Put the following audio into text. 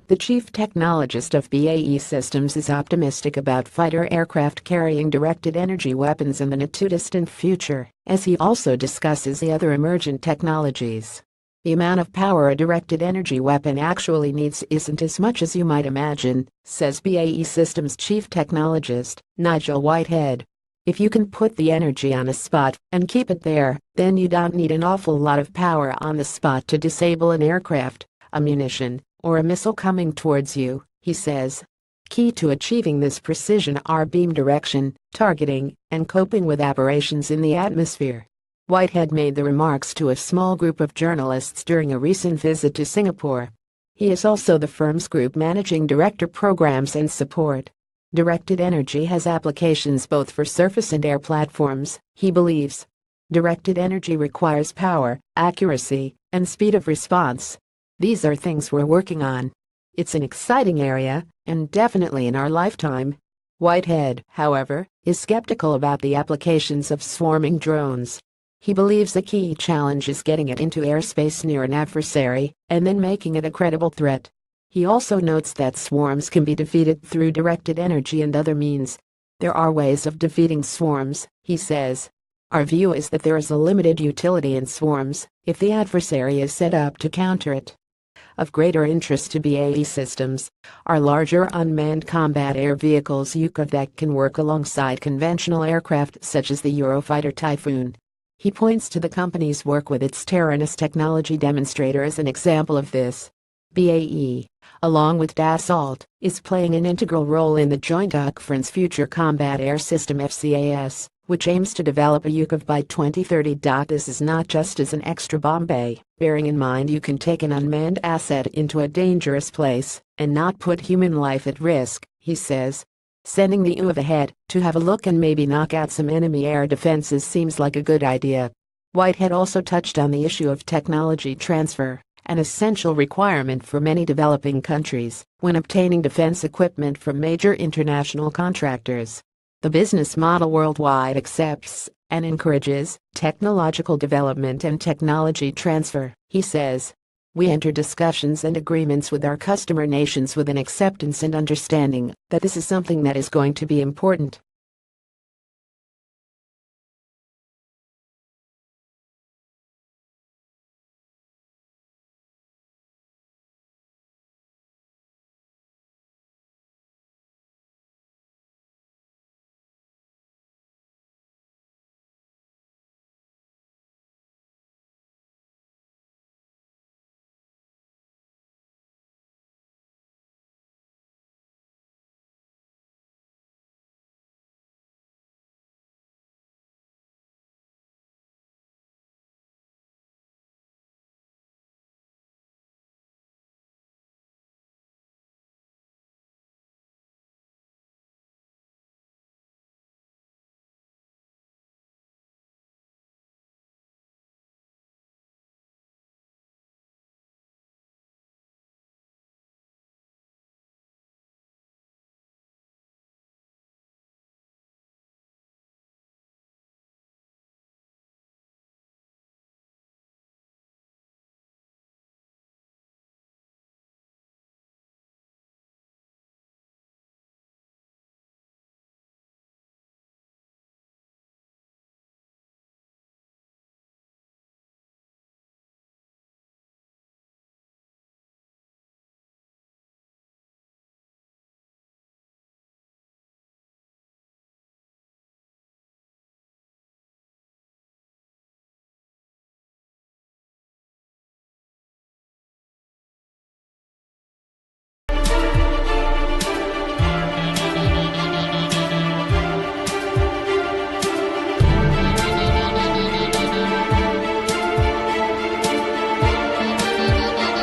The chief technologist of BAE Systems is optimistic about fighter aircraft carrying directed energy weapons in the not-too-distant future, as he also discusses the other emergent technologies. The amount of power a directed energy weapon actually needs isn't as much as you might imagine, says BAE Systems chief technologist, Nigel Whitehead. If you can put the energy on a spot and keep it there, then you don't need an awful lot of power on the spot to disable an aircraft, a munition, or a missile coming towards you, he says. Key to achieving this precision are beam direction, targeting, and coping with aberrations in the atmosphere. Whitehead made the remarks to a small group of journalists during a recent visit to Singapore. He is also the firm's group managing director programs and support. Directed energy has applications both for surface and air platforms, he believes. Directed energy requires power, accuracy, and speed of response. These are things we're working on. It's an exciting area, and definitely in our lifetime. Whitehead, however, is skeptical about the applications of swarming drones. He believes the key challenge is getting it into airspace near an adversary, and then making it a credible threat. He also notes that swarms can be defeated through directed energy and other means. There are ways of defeating swarms, he says. Our view is that there is a limited utility in swarms if the adversary is set up to counter it. Of greater interest to BAE Systems are larger unmanned combat air vehicles UCAV that can work alongside conventional aircraft such as the Eurofighter Typhoon. He points to the company's work with its Taranis technology demonstrator as an example of this. BAE, along with Dassault, is playing an integral role in the Joint Conference Future Combat Air System FCAS, which aims to develop a UCAV by 2030. This is not just as an extra bomb bay, bearing in mind you can take an unmanned asset into a dangerous place and not put human life at risk, he says. Sending the UAV ahead to have a look and maybe knock out some enemy air defenses seems like a good idea. Whitehead also touched on the issue of technology transfer, an essential requirement for many developing countries when obtaining defense equipment from major international contractors. The business model worldwide accepts and encourages technological development and technology transfer, he says. We enter discussions and agreements with our customer nations with an acceptance and understanding that this is something that is going to be important.